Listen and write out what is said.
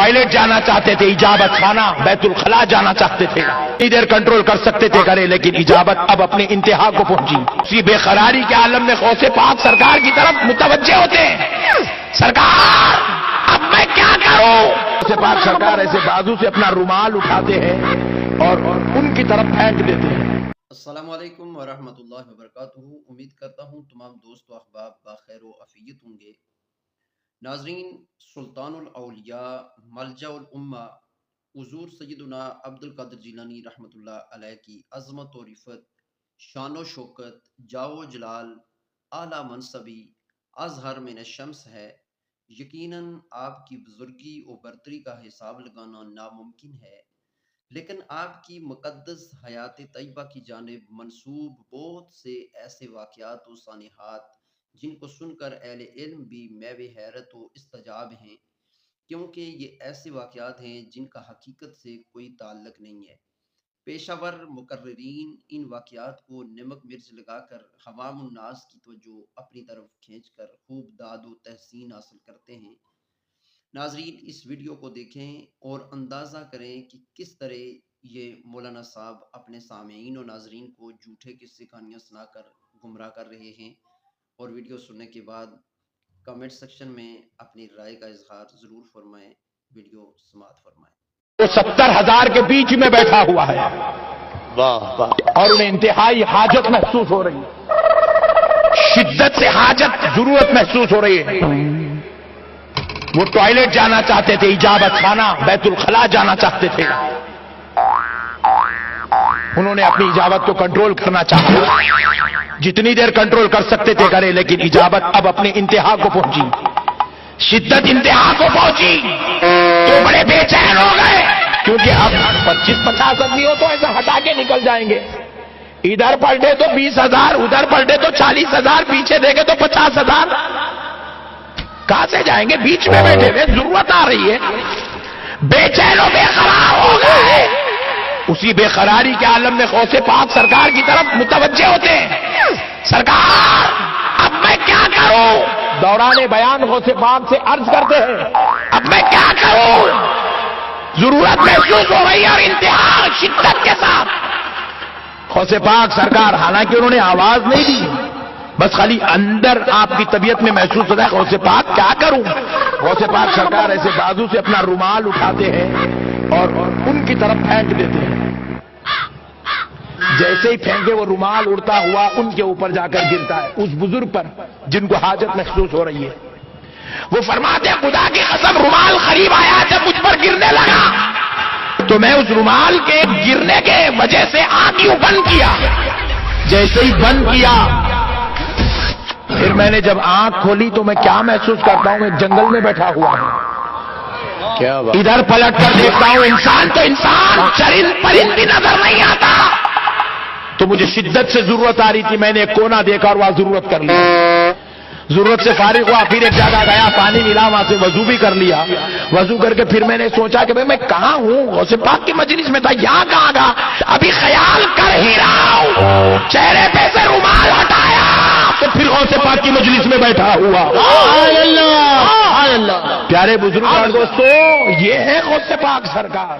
Toilet جانا چاہتے تھے اجابت خانہ بیت الخلا جانا چاہتے تھے، ادھر کنٹرول کر سکتے تھے کرے، لیکن اجابت اب اپنی انتہا کو پہنچی۔ اسی بے قراری کے عالم میں غوث پاک سرکار کی طرف متوجہ ہوتے ہیں، سرکار اب میں کیا کروں؟ غوث پاک سرکار ایسے بازو سے اپنا رومال اٹھاتے ہیں اور ان کی طرف پھینک دیتے ہیں۔ السلام علیکم ورحمۃ اللہ وبرکاتہ۔ امید کرتا ہوں تمام دوست و احباب بخیر و عافیت ہوں گے۔ ناظرین، سلطان الاولیاء ملجأ الامہ حضور سیدنا عبد القادر جیلانی رحمۃ اللہ علیہ کی عظمت و رفت، شان و شوکت، جاہ و جلال، اعلیٰ منصبی اظہر من الشمس ہے۔ یقیناً آپ کی بزرگی و برتری کا حساب لگانا ناممکن ہے، لیکن آپ کی مقدس حیات طیبہ کی جانب منسوب بہت سے ایسے واقعات و سانحات جن کو سن کر اہل علم بھی میوے حیرت و استعجاب ہیں، کیونکہ یہ ایسے واقعات ہیں جن کا حقیقت سے کوئی تعلق نہیں ہے۔ پیشہ ور مقررین ان واقعات کو نمک مرچ لگا کر عوام الناس کی توجہ اپنی طرف کھینچ کر خوب داد و تحسین حاصل کرتے ہیں۔ ناظرین، اس ویڈیو کو دیکھیں اور اندازہ کریں کہ کس طرح یہ مولانا صاحب اپنے سامعین و ناظرین کو جھوٹے قصے کہانیاں سنا کر گمراہ کر رہے ہیں، اور ویڈیو سننے کے بعد کمنٹ سیکشن میں اپنی رائے کا اظہار ضرور فرمائیں۔ ویڈیو سماعت فرمائیں۔ وہ 70,000 کے بیچ میں بیٹھا ہوا ہے اور انہیں انتہائی حاجت محسوس ہو رہی ہے، شدت سے حاجت ضرورت محسوس ہو رہی ہے۔ وہ ٹوائلٹ جانا چاہتے تھے اجابت خانہ بیت الخلا جانا چاہتے تھے، انہوں نے اپنی اجابت کو کنٹرول کرنا چاہا، جتنی دیر کنٹرول کر سکتے تھے کرے، لیکن اجابت اب اپنی انتہا کو پہنچی، شدت انتہا کو پہنچی تو بڑے بے چین ہو گئے، کیونکہ اب 25-50 آدمی ہو تو ایسا ہٹا کے نکل جائیں گے، ادھر پلٹے تو 20,000، ادھر پلٹے تو 40,000، پیچھے دیکھے تو 50,000، کہاں سے جائیں گے؟ بیچ میں بیٹھے ہوئے، ضرورت آ رہی ہے، بے چین و بے قرار ہو گئے۔ اسی بے قراری کے عالم میں غوث پاک سرکار کی طرف متوجہ ہوتے ہیں، سرکار اب میں کیا کروں؟ دوران بیان غوث پاک سے عرض کرتے ہیں، اب میں کیا کروں؟ ضرورت محسوس ہو رہی ہے اور انتہا شدت کے ساتھ غوث پاک سرکار، حالانکہ انہوں نے آواز نہیں دی، بس خالی اندر آپ کی طبیعت میں محسوس ہوتا ہے غوث پاک کیا کروں؟ غوث پاک سرکار ایسے بازو سے اپنا رومال اٹھاتے ہیں اور ان کی طرف پھینک دیتے ہیں، جیسے ہی پھینکے وہ رومال اڑتا ہوا ان کے اوپر جا کر گرتا ہے، اس بزرگ پر جن کو حاجت محسوس ہو رہی ہے۔ وہ فرماتے ہیں خدا کی قسم رومال قریب آیا جب مجھ پر گرنے لگا تو میں اس رومال کے گرنے کے وجہ سے آنکھ یوں بند کیا، جیسے ہی بند کیا پھر میں نے جب آنکھ کھولی تو میں کیا محسوس کرتا ہوں؟ میں جنگل میں بیٹھا ہوا ہوں، ادھر پلٹ کر دیکھتا ہوں انسان تو انسان، چرند پرند بھی نظر نہیں آتا، تو مجھے شدت سے ضرورت آ رہی تھی، میں نے ایک کونا دیکھا اور وہاں ضرورت کر لی، ضرورت سے فارغ ہوا، پھر ایک جگہ گیا، پانی ملا، وہاں سے وضو بھی کر لیا، وضو کر کے پھر میں نے سوچا کہ میں کہاں ہوں؟ غوث پاک کی مجلس میں تھا، یہاں کہاں گا؟ ابھی خیال کر ہی رہا ہوں، چہرے پہ سے رومال ہٹایا تو پھر غوث پاک کی مجلس میں بیٹھا ہوا۔ پیارے بزرگ اور دوستو، یہ ہے غوث پاک سرکار۔